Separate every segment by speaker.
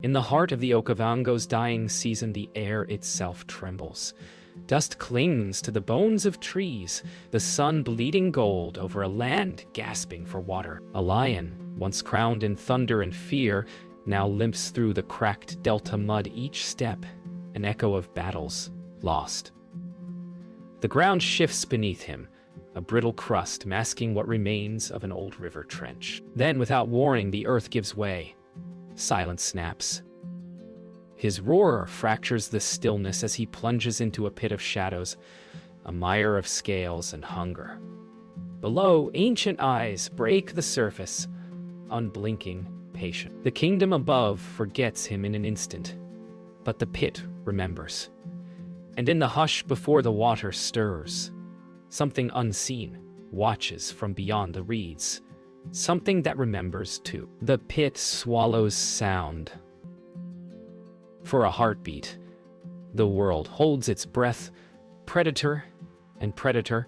Speaker 1: In the heart of the Okavango's dying season, the air itself trembles. Dust clings to the bones of trees, the sun bleeding gold over a land gasping for water. A lion, once crowned in thunder and fear, now limps through the cracked delta mud, each step an echo of battles lost. The ground shifts beneath him, a brittle crust masking what remains of an old river trench. Then, without warning, the earth gives way. Silence snaps. His roar fractures the stillness as he plunges into a pit of shadows, a mire of scales and hunger. Below, ancient eyes break the surface, unblinking, patient. The kingdom above forgets him in an instant, but the pit remembers. And in the hush before the water stirs, something unseen watches from beyond the reeds, something that remembers too. The pit swallows sound. For a heartbeat, the world holds its breath, predator and predator,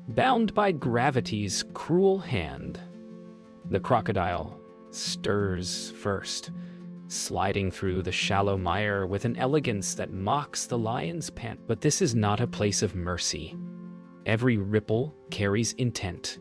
Speaker 1: bound by gravity's cruel hand. The crocodile stirs first, sliding through the shallow mire with an elegance that mocks the lion's pant. But this is not a place of mercy. Every ripple carries intent.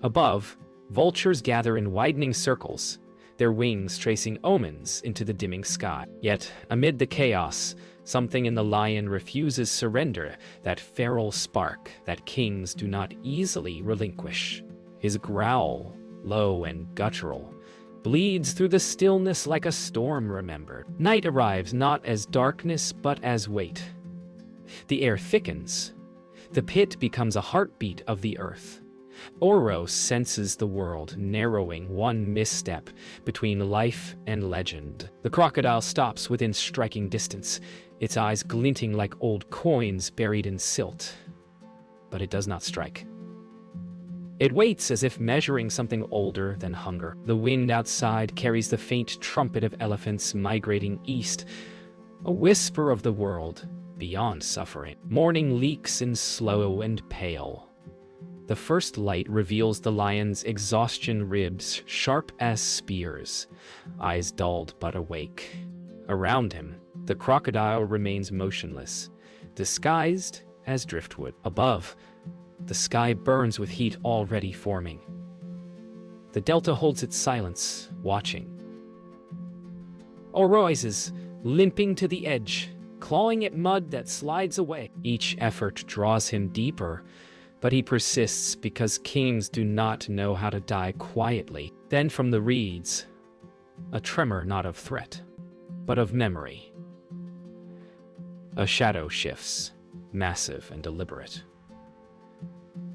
Speaker 1: Above, vultures gather in widening circles, their wings tracing omens into the dimming sky. Yet, amid the chaos, something in the lion refuses surrender, that feral spark that kings do not easily relinquish. His growl, low and guttural, bleeds through the stillness like a storm remembered. Night arrives not as darkness but as weight. The air thickens. The pit becomes a heartbeat of the earth. Oro senses the world narrowing, one misstep between life and legend. The crocodile stops within striking distance, its eyes glinting like old coins buried in silt. But it does not strike. It waits as if measuring something older than hunger. The wind outside carries the faint trumpet of elephants migrating east, a whisper of the world beyond suffering. Morning leaks in slow and pale. The first light reveals the lion's exhaustion, ribs sharp as spears, eyes dulled but awake. Around him, the crocodile remains motionless, disguised as driftwood. Above, the sky burns with heat already forming. The delta holds its silence, watching. Oro rises, limping to the edge, clawing at mud that slides away. Each effort draws him deeper, but he persists because kings do not know how to die quietly. Then from the reeds, a tremor not of threat, but of memory. A shadow shifts, massive and deliberate.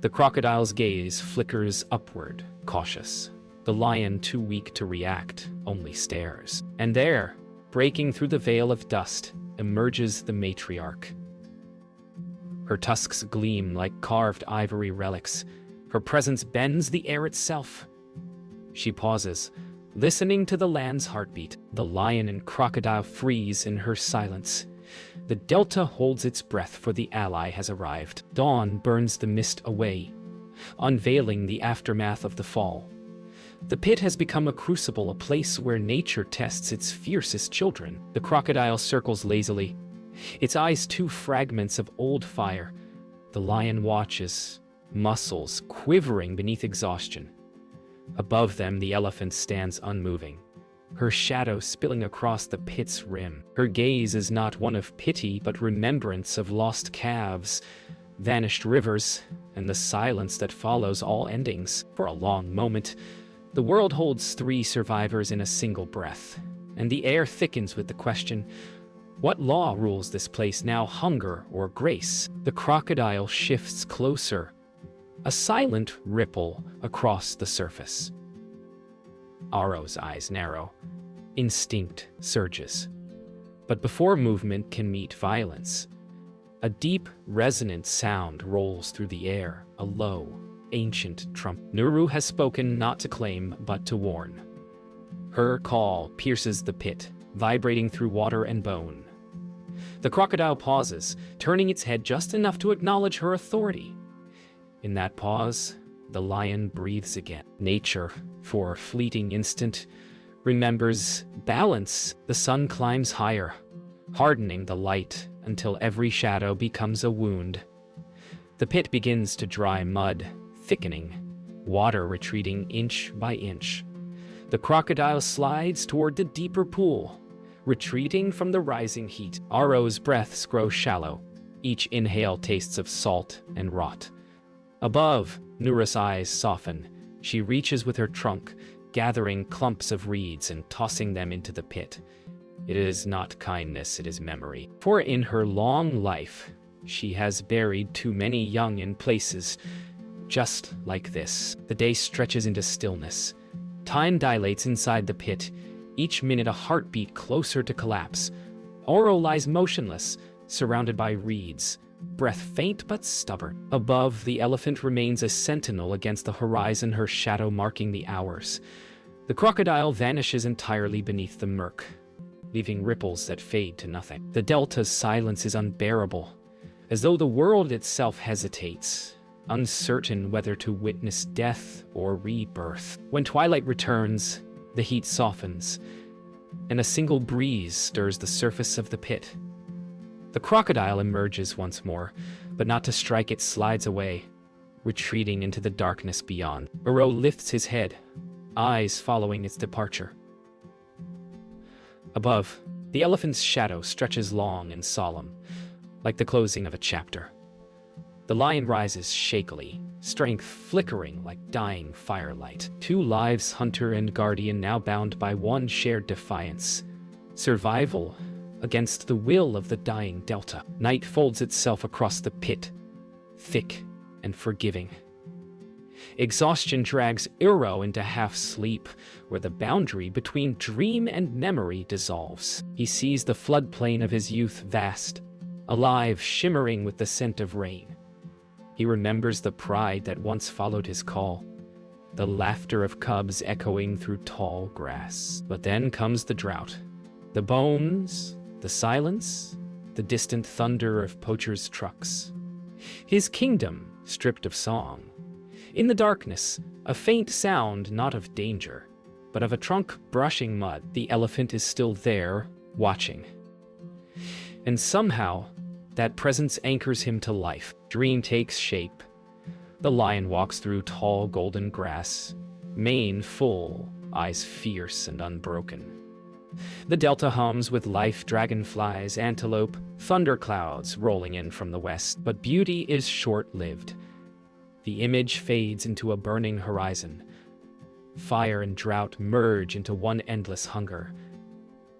Speaker 1: The crocodile's gaze flickers upward, cautious. The lion, too weak to react, only stares. And there, breaking through the veil of dust, emerges the matriarch. Her tusks gleam like carved ivory relics. Her presence bends the air itself. She pauses, listening to the land's heartbeat. The lion and crocodile freeze in her silence. The delta holds its breath, for the ally has arrived. Dawn burns the mist away, unveiling the aftermath of the fall. The pit has become a crucible, a place where nature tests its fiercest children. The crocodile circles lazily, its eyes two fragments of old fire. The lion watches, muscles quivering beneath exhaustion. Above them, the elephant stands unmoving, her shadow spilling across the pit's rim. Her gaze is not one of pity, but remembrance of lost calves, vanished rivers, and the silence that follows all endings. For a long moment, the world holds three survivors in a single breath, and the air thickens with the question, what law rules this place now, hunger or grace? The crocodile shifts closer, a silent ripple across the surface. Oro's eyes narrow. Instinct surges. But before movement can meet violence, a deep, resonant sound rolls through the air, a low, ancient trumpet. Nuru has spoken, not to claim, but to warn. Her call pierces the pit, vibrating through water and bone. The crocodile pauses, turning its head just enough to acknowledge her authority. In that pause, the lion breathes again. Nature, for a fleeting instant, remembers balance, the sun climbs higher, hardening the light until every shadow becomes a wound. The pit begins to dry, mud thickening, water retreating inch by inch. The crocodile slides toward the deeper pool, retreating from the rising heat. Aro's breaths grow shallow. Each inhale tastes of salt and rot. Above, Nura's eyes soften. She reaches with her trunk, gathering clumps of reeds and tossing them into the pit. It is not kindness, it is memory. For in her long life, she has buried too many young in places just like this. The day stretches into stillness. Time dilates inside the pit, each minute a heartbeat closer to collapse. Oro lies motionless, surrounded by reeds, breath faint but stubborn. Above, the elephant remains a sentinel against the horizon, her shadow marking the hours. The crocodile vanishes entirely beneath the murk, leaving ripples that fade to nothing. The delta's silence is unbearable, as though the world itself hesitates, uncertain whether to witness death or rebirth. When twilight returns, the heat softens, and a single breeze stirs the surface of the pit. The crocodile emerges once more, but not to strike. It slides away, retreating into the darkness beyond. Oro lifts his head, eyes following its departure. Above, the elephant's shadow stretches long and solemn, like the closing of a chapter. The lion rises shakily, strength flickering like dying firelight. Two lives, hunter and guardian, now bound by one shared defiance. Survival against the will of the dying delta. Night folds itself across the pit, thick and forgiving. Exhaustion drags Iro into half-sleep, where the boundary between dream and memory dissolves. He sees the floodplain of his youth vast, alive, shimmering with the scent of rain. He remembers the pride that once followed his call, the laughter of cubs echoing through tall grass. But then comes the drought, the bones, the silence, the distant thunder of poachers' trucks. His kingdom stripped of song. In the darkness, a faint sound not of danger, but of a trunk brushing mud. The elephant is still there, watching. And somehow, that presence anchors him to life. Dream takes shape. The lion walks through tall golden grass, mane full, eyes fierce and unbroken. The delta hums with life, dragonflies, antelope, thunderclouds rolling in from the west. But beauty is short-lived. The image fades into a burning horizon. Fire and drought merge into one endless hunger.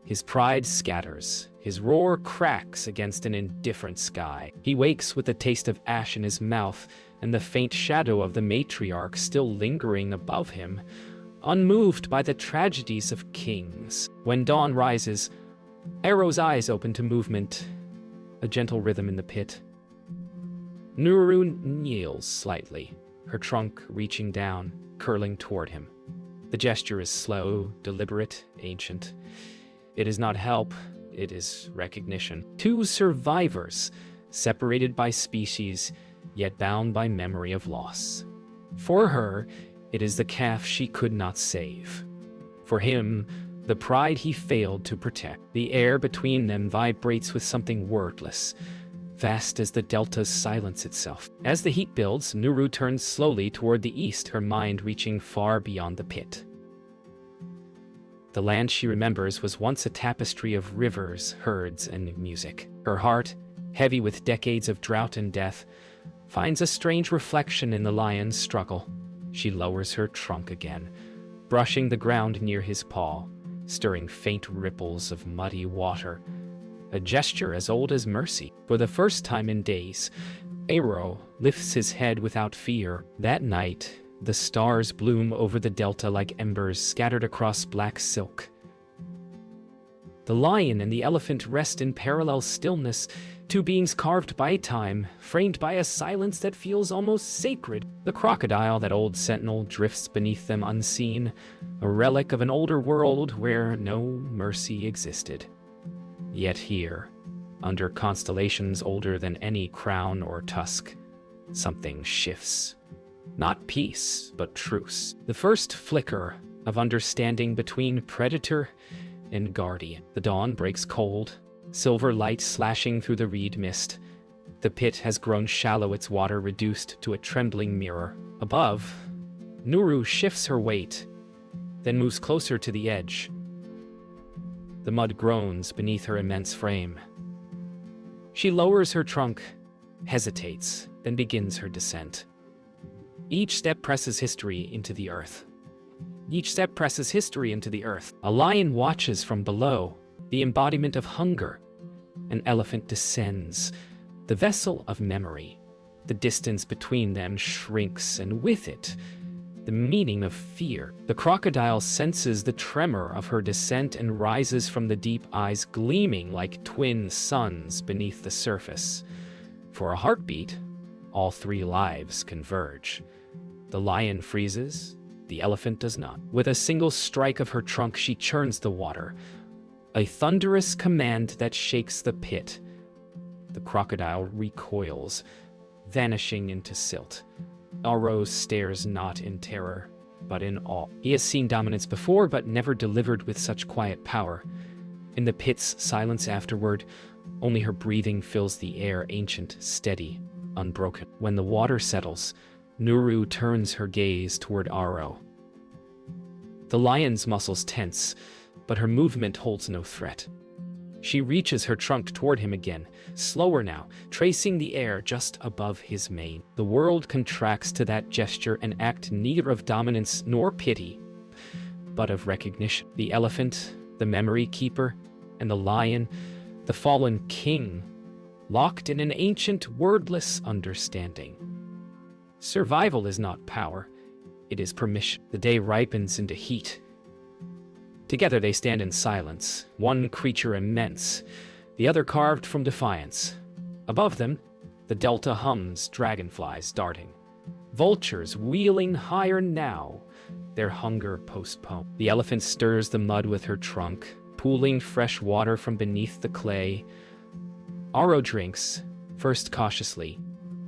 Speaker 1: His pride scatters. His roar cracks against an indifferent sky. He wakes with the taste of ash in his mouth and the faint shadow of the matriarch still lingering above him, unmoved by the tragedies of kings. When dawn rises, Aro's eyes open to movement, a gentle rhythm in the pit. Nuru kneels slightly, her trunk reaching down, curling toward him. The gesture is slow, deliberate, ancient. It is not help, it is recognition. Two survivors, separated by species, yet bound by memory of loss. For her, it is the calf she could not save. For him, the pride he failed to protect. The air between them vibrates with something wordless, vast as the delta's silence itself. As the heat builds, Nuru turns slowly toward the east, her mind reaching far beyond the pit. The land she remembers was once a tapestry of rivers, herds, and music. Her heart, heavy with decades of drought and death, finds a strange reflection in the lion's struggle. She lowers her trunk again, brushing the ground near his paw, stirring faint ripples of muddy water, a gesture as old as mercy. For the first time in days, Aro lifts his head without fear. That night, the stars bloom over the delta like embers scattered across black silk. The lion and the elephant rest in parallel stillness, two beings carved by time, framed by a silence that feels almost sacred. The crocodile, that old sentinel, drifts beneath them unseen, a relic of an older world where no mercy existed. Yet here, under constellations older than any crown or tusk, something shifts. Not peace, but truce. The first flicker, of understanding between predator and guardian. The dawn breaks cold, silver light slashing through the reed mist. The pit has grown shallow, its water reduced to a trembling mirror. Above, Nuru shifts her weight, then moves closer to the edge. The mud groans beneath her immense frame. She lowers her trunk, hesitates, then begins her descent. Each step presses history into the earth. Each step presses history into the earth. A lion watches from below, the embodiment of hunger. An elephant descends, the vessel of memory. The distance between them shrinks, and with it, the meaning of fear. The crocodile senses the tremor of her descent and rises from the deep, eyes gleaming like twin suns beneath the surface. For a heartbeat, all three lives converge. The lion freezes, the elephant does not. With a single strike of her trunk, she churns the water, a thunderous command that shakes the pit. The crocodile recoils, vanishing into silt. Aro stares not in terror, but in awe. He has seen dominance before, but never delivered with such quiet power. In the pit's silence afterward, only her breathing fills the air, ancient, steady, unbroken. When the water settles, Nuru turns her gaze toward Aro. The lion's muscles tense, but her movement holds no threat. She reaches her trunk toward him again, slower now, tracing the air just above his mane. The world contracts to that gesture, an act neither of dominance nor pity, but of recognition. The elephant, the memory keeper, and the lion, the fallen king, locked in an ancient, wordless understanding. Survival is not power, it is permission. The day ripens into heat. Together they stand in silence, one creature immense, the other carved from defiance. Above them, the delta hums, dragonflies darting. Vultures wheeling higher now, their hunger postponed. The elephant stirs the mud with her trunk, pooling fresh water from beneath the clay. Aro drinks, first cautiously,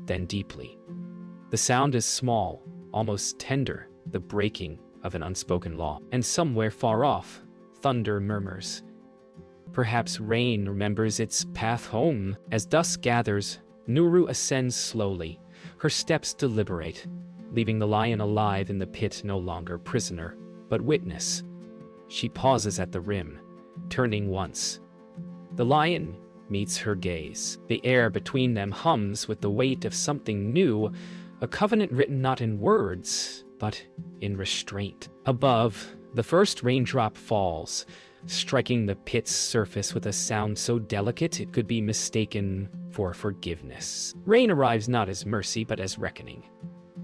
Speaker 1: then deeply. The sound is small, almost tender, the breaking of an unspoken law. And somewhere far off, thunder murmurs. Perhaps rain remembers its path home. As dusk gathers, Nuru ascends slowly, her steps deliberate, leaving the lion alive in the pit, no longer prisoner, but witness. She pauses at the rim, turning once. The lion meets her gaze. The air between them hums with the weight of something new, a covenant written not in words, but in restraint. Above, the first raindrop falls, striking the pit's surface with a sound so delicate it could be mistaken for forgiveness. Rain arrives not as mercy, but as reckoning.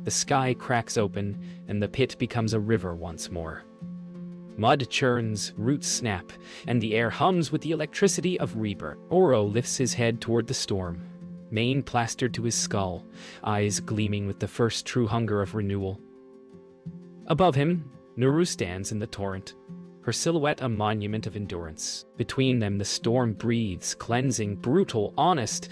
Speaker 1: The sky cracks open, and the pit becomes a river once more. Mud churns, roots snap, and the air hums with the electricity of rebirth. Oro lifts his head toward the storm, mane plastered to his skull, eyes gleaming with the first true hunger of renewal. Above him, Nuru stands in the torrent, her silhouette a monument of endurance. Between them, the storm breathes, cleansing, brutal, honest.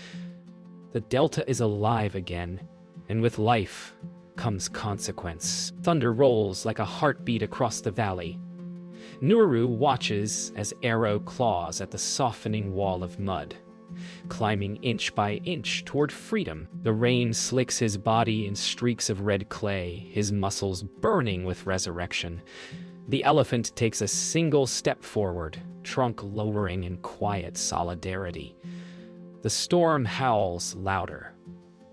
Speaker 1: The delta is alive again, and with life comes consequence. Thunder rolls like a heartbeat across the valley. Nuru watches as Arrow claws at the softening wall of mud, climbing inch by inch toward freedom. The rain slicks his body in streaks of red clay, his muscles burning with resurrection. The elephant takes a single step forward, trunk lowering in quiet solidarity. The storm howls louder,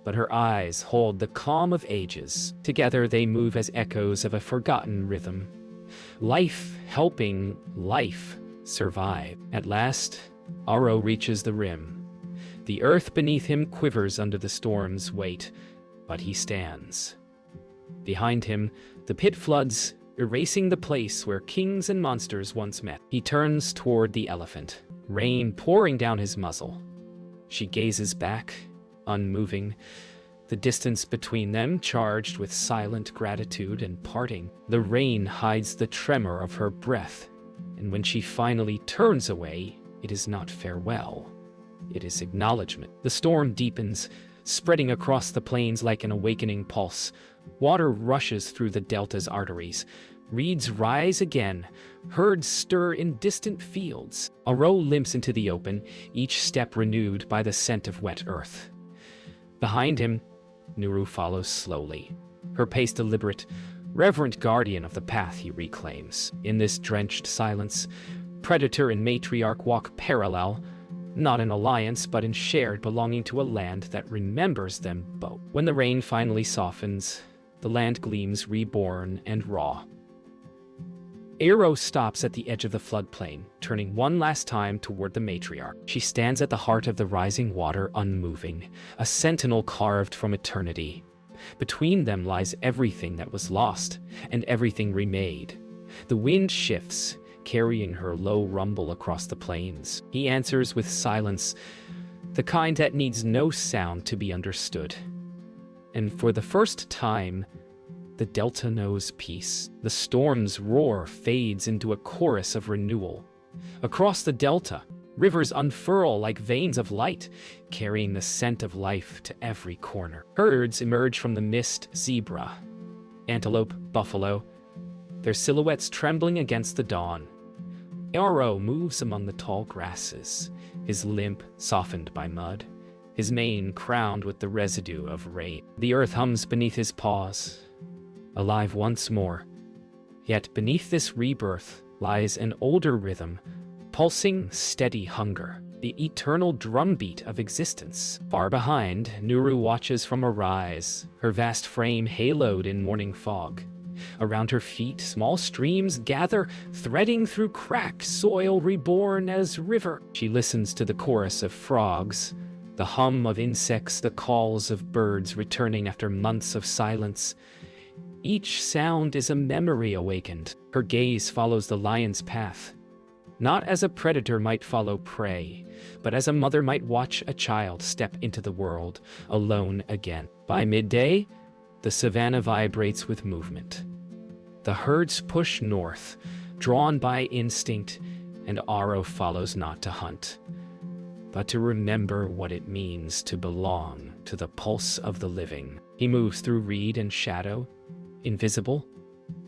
Speaker 1: but her eyes hold the calm of ages. Together they move as echoes of a forgotten rhythm. Life helping life survive. At last, Aro reaches the rim. The earth beneath him quivers under the storm's weight, but he stands. Behind him, the pit floods, erasing the place where kings and monsters once met. He turns toward the elephant, rain pouring down his muzzle. She gazes back, unmoving, the distance between them charged with silent gratitude and parting. The rain hides the tremor of her breath, and when she finally turns away, it is not farewell. It is acknowledgement. The storm deepens, spreading across the plains like an awakening pulse. Water rushes through the delta's arteries, Reeds rise again. Herds stir in distant fields. A row limps into the open, each step renewed by the scent of wet earth. Behind him, Nuru follows slowly, her pace deliberate, reverent guardian of the path he reclaims. In this drenched silence, predator and matriarch walk parallel, not in alliance but in shared belonging to a land that remembers them both. When the rain finally softens, the land gleams reborn and raw. Arrow stops at the edge of the floodplain, turning one last time toward the matriarch. She stands at the heart of the rising water, unmoving, a sentinel carved from eternity. Between them lies everything that was lost, and everything remade. The wind shifts, carrying her low rumble across the plains. He answers with silence, the kind that needs no sound to be understood. And for the first time, the Delta knows peace. The storm's roar fades into a chorus of renewal. Across the Delta, rivers unfurl like veins of light, carrying the scent of life to every corner. Herds emerge from the mist, zebra, antelope, buffalo, their silhouettes trembling against the dawn. Arrow moves among the tall grasses, his limp softened by mud, his mane crowned with the residue of rain. The earth hums beneath his paws, alive once more. Yet beneath this rebirth lies an older rhythm, pulsing steady hunger, the eternal drumbeat of existence. Far behind, Nuru watches from a rise, her vast frame haloed in morning fog. Around her feet, small streams gather, threading through cracked soil reborn as river. She listens to the chorus of frogs, the hum of insects, the calls of birds returning after months of silence. Each sound is a memory awakened. Her gaze follows the lion's path, not as a predator might follow prey, but as a mother might watch a child step into the world, alone again. By midday, the savanna vibrates with movement. The herds push north, drawn by instinct, and Aro follows not to hunt, but to remember what it means to belong to the pulse of the living. He moves through reed and shadow, invisible,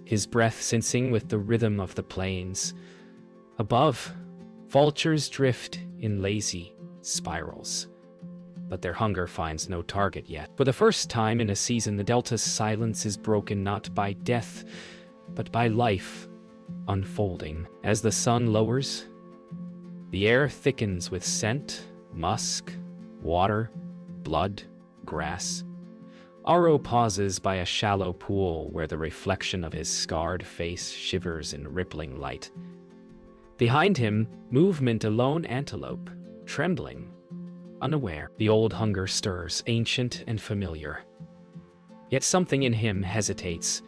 Speaker 1: his breath sensing with the rhythm of the plains. Above, vultures drift in lazy spirals, but their hunger finds no target yet. For the first time in a season, the Delta's silence is broken not by death, but by life unfolding. As the sun lowers, the air thickens with scent, musk, water, blood, grass. Aro pauses by a shallow pool where the reflection of his scarred face shivers in rippling light. Behind him, movement, a lone antelope, trembling, unaware. The old hunger stirs, ancient and familiar. Yet something in him hesitates.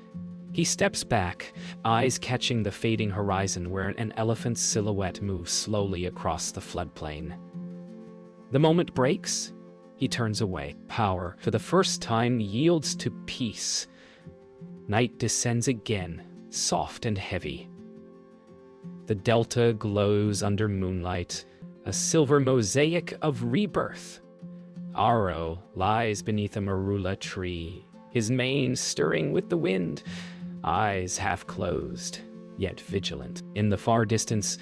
Speaker 1: He steps back, eyes catching the fading horizon where an elephant's silhouette moves slowly across the floodplain. The moment breaks. He turns away. Power, for the first time, yields to peace. Night descends again, soft and heavy. The Delta glows under moonlight, a silver mosaic of rebirth. Aro lies beneath a marula tree, his mane stirring with the wind, eyes half closed, yet vigilant. In the far distance,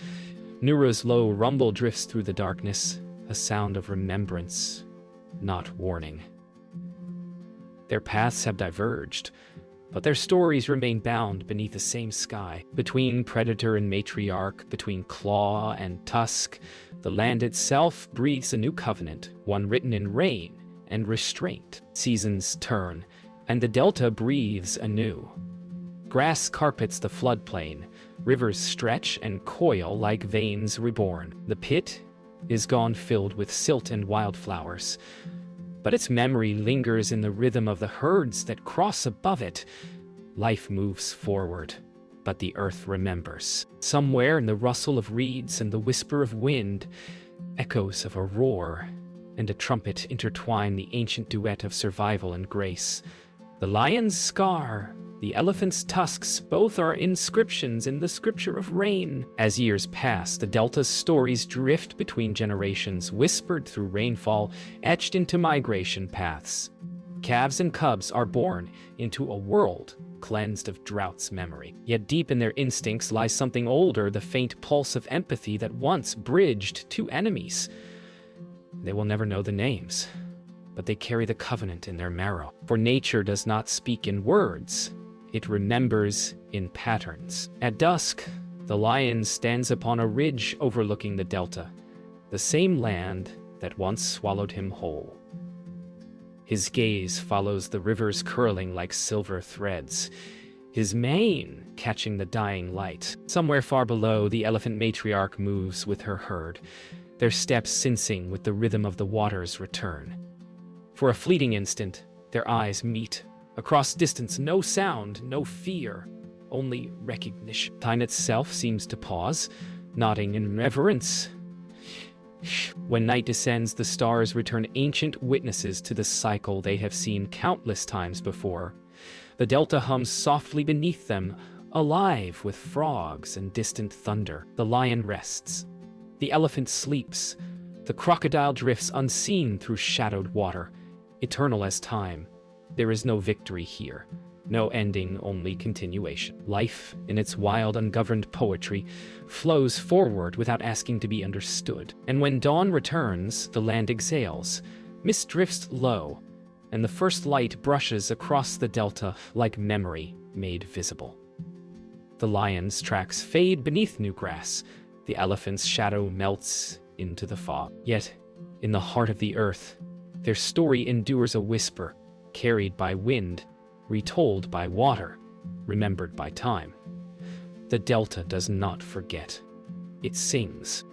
Speaker 1: Nuru's low rumble drifts through the darkness, a sound of remembrance, not warning. Their paths have diverged, but their stories remain bound beneath the same sky. Between predator and matriarch, between claw and tusk, the land itself breathes a new covenant, one written in rain and restraint. Seasons turn, and the Delta breathes anew. Grass carpets the floodplain, rivers stretch and coil like veins reborn. The pit is gone, filled with silt and wildflowers, but its memory lingers in the rhythm of the herds that cross above it. Life moves forward, but the earth remembers. Somewhere in the rustle of reeds and the whisper of wind, echoes of a roar and a trumpet intertwine the ancient duet of survival and grace. The lion's scar, the elephant's tusks, both are inscriptions in the scripture of rain. As years pass, the Delta's stories drift between generations, whispered through rainfall, etched into migration paths. Calves and cubs are born into a world cleansed of drought's memory. Yet deep in their instincts lies something older, the faint pulse of empathy that once bridged two enemies. They will never know the names, but they carry the covenant in their marrow. For nature does not speak in words, it remembers in patterns. At dusk, the lion stands upon a ridge overlooking the delta, the same land that once swallowed him whole. His gaze follows the rivers curling like silver threads, his mane catching the dying light. Somewhere far below, the elephant matriarch moves with her herd, their steps syncing with the rhythm of the water's return. For a fleeting instant, their eyes meet. Across distance, no sound, no fear, only recognition. Time itself seems to pause, nodding in reverence. When night descends, the stars return ancient witnesses to the cycle they have seen countless times before. The delta hums softly beneath them, alive with frogs and distant thunder. The lion rests. The elephant sleeps. The crocodile drifts unseen through shadowed water, eternal as time. There is no victory here. No ending, only continuation. Life, in its wild, ungoverned poetry, flows forward without asking to be understood. And when dawn returns, the land exhales, mist drifts low, and the first light brushes across the delta like memory made visible. The lion's tracks fade beneath new grass. The elephant's shadow melts into the fog. Yet, in the heart of the earth, their story endures a whisper, carried by wind, retold by water, remembered by time. The delta does not forget. It sings.